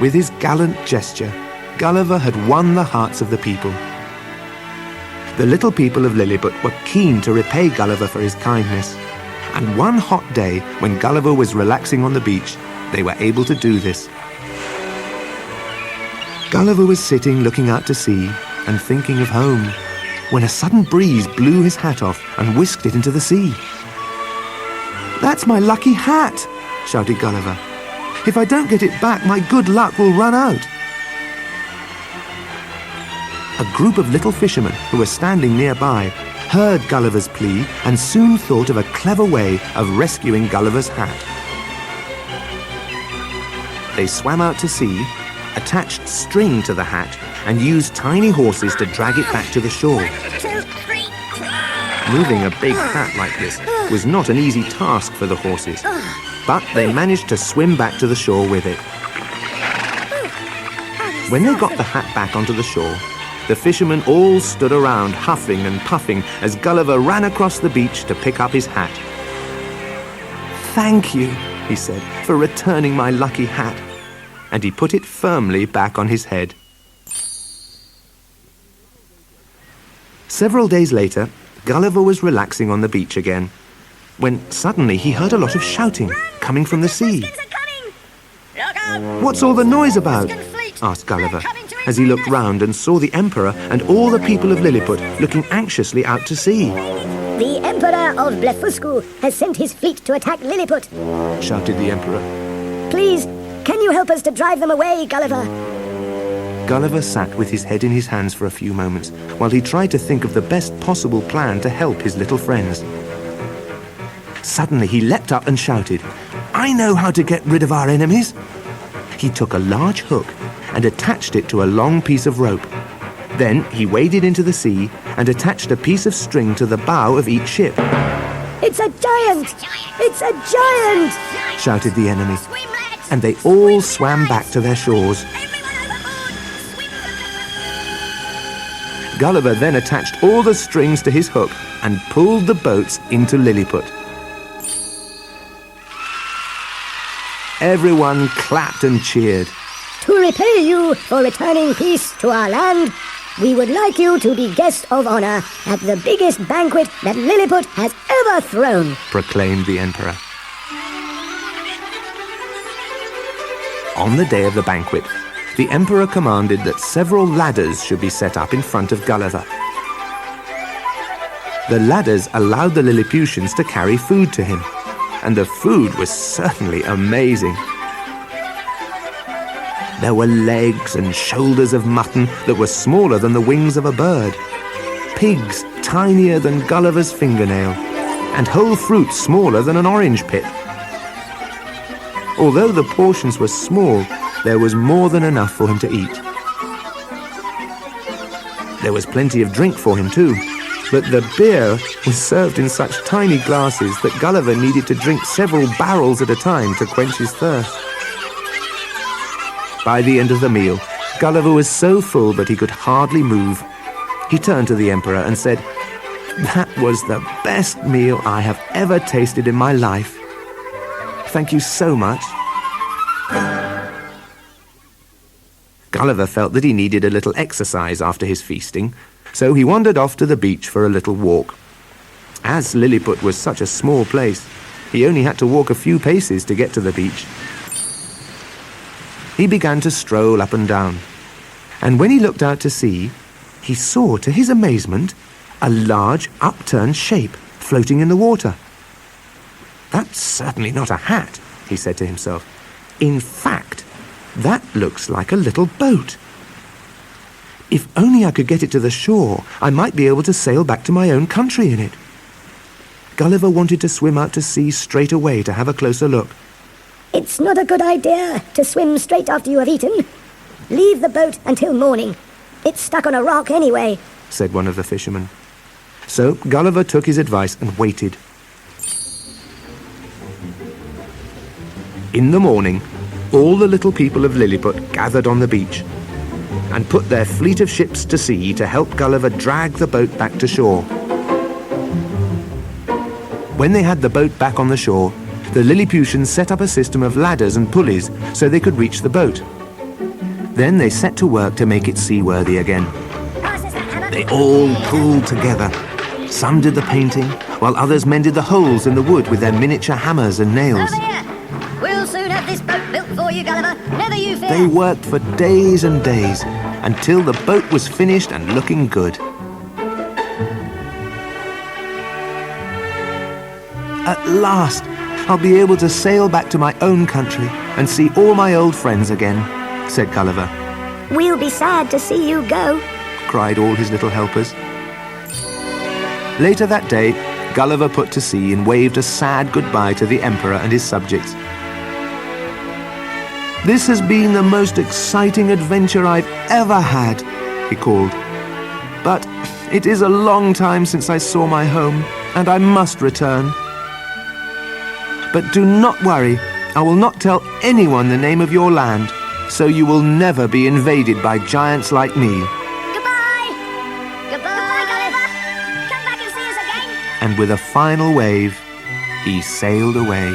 With his gallant gesture, Gulliver had won the hearts of the people. The little people of Lilliput were keen to repay Gulliver for his kindness, and one hot day, when Gulliver was relaxing on the beach, they were able to do this. Gulliver was sitting looking out to sea and thinking of home, when a sudden breeze blew his hat off and whisked it into the sea. "That's my lucky hat!" shouted Gulliver. "If I don't get it back, my good luck will run out." A group of little fishermen who were standing nearby heard Gulliver's plea and soon thought of a clever way of rescuing Gulliver's hat. They swam out to sea, attached string to the hat, and used tiny horses to drag it back to the shore. Moving a big hat like this was not an easy task for the horses, but they managed to swim back to the shore with it. When they got the hat back onto the shore, the fishermen all stood around huffing and puffing as Gulliver ran across the beach to pick up his hat. "Thank you," he said, "for returning my lucky hat," and he put it firmly back on his head. Several days later, Gulliver was relaxing on the beach again, when suddenly he heard a lot of shouting coming from the sea. "What's all the noise about?" asked Gulliver, as he looked round and saw the Emperor and all the people of Lilliput looking anxiously out to sea. "The Emperor of Blefuscu has sent his fleet to attack Lilliput," shouted the Emperor. "Please, can you help us to drive them away, Gulliver?" Gulliver sat with his head in his hands for a few moments while he tried to think of the best possible plan to help his little friends. Suddenly he leapt up and shouted, "I know how to get rid of our enemies!" He took a large hook and attached it to a long piece of rope. Then he waded into the sea and attached a piece of string to the bow of each ship. "It's a giant! It's a giant!" shouted the enemy, and they all swam back to their shores. Gulliver then attached all the strings to his hook and pulled the boats into Lilliput. Everyone clapped and cheered. "To repay you for returning peace to our land, we would like you to be guest of honor at the biggest banquet that Lilliput has ever thrown," proclaimed the Emperor. On the day of the banquet, the Emperor commanded that several ladders should be set up in front of Gulliver. The ladders allowed the Lilliputians to carry food to him, and the food was certainly amazing. There were legs and shoulders of mutton that were smaller than the wings of a bird, pigs tinier than Gulliver's fingernail, and whole fruit smaller than an orange pip. Although the portions were small, there was more than enough for him to eat. There was plenty of drink for him too, but the beer was served in such tiny glasses that Gulliver needed to drink several barrels at a time to quench his thirst. By the end of the meal, Gulliver was so full that he could hardly move. He turned to the Emperor and said, "That was the best meal I have ever tasted in my life. Thank you so much." Gulliver felt that he needed a little exercise after his feasting, so he wandered off to the beach for a little walk. As Lilliput was such a small place, he only had to walk a few paces to get to the beach. He began to stroll up and down, and when he looked out to sea, he saw, to his amazement, a large upturned shape floating in the water. "That's certainly not a hat," he said to himself. "In fact, that looks like a little boat. If only I could get it to the shore, I might be able to sail back to my own country in it." Gulliver wanted to swim out to sea straight away to have a closer look. "It's not a good idea to swim straight after you have eaten. Leave the boat until morning. It's stuck on a rock anyway," said one of the fishermen. So Gulliver took his advice and waited. In the morning, all the little people of Lilliput gathered on the beach and put their fleet of ships to sea to help Gulliver drag the boat back to shore. When they had the boat back on the shore, the Lilliputians set up a system of ladders and pulleys so they could reach the boat. Then they set to work to make it seaworthy again. They all pulled together. Some did the painting, while others mended the holes in the wood with their miniature hammers and nails. Over here! We'll soon have this boat built for you, Gulliver. Never you fear. They worked for days and days, until the boat was finished and looking good. At last, I'll be able to sail back to my own country and see all my old friends again, said Gulliver. We'll be sad to see you go, cried all his little helpers. Later that day, Gulliver put to sea and waved a sad goodbye to the Emperor and his subjects. "This has been the most exciting adventure I've ever had," he called. "But it is a long time since I saw my home, and I must return. But do not worry, I will not tell anyone the name of your land, so you will never be invaded by giants like me." Goodbye! Goodbye, Gulliver! Come back and see us again! And with a final wave, he sailed away.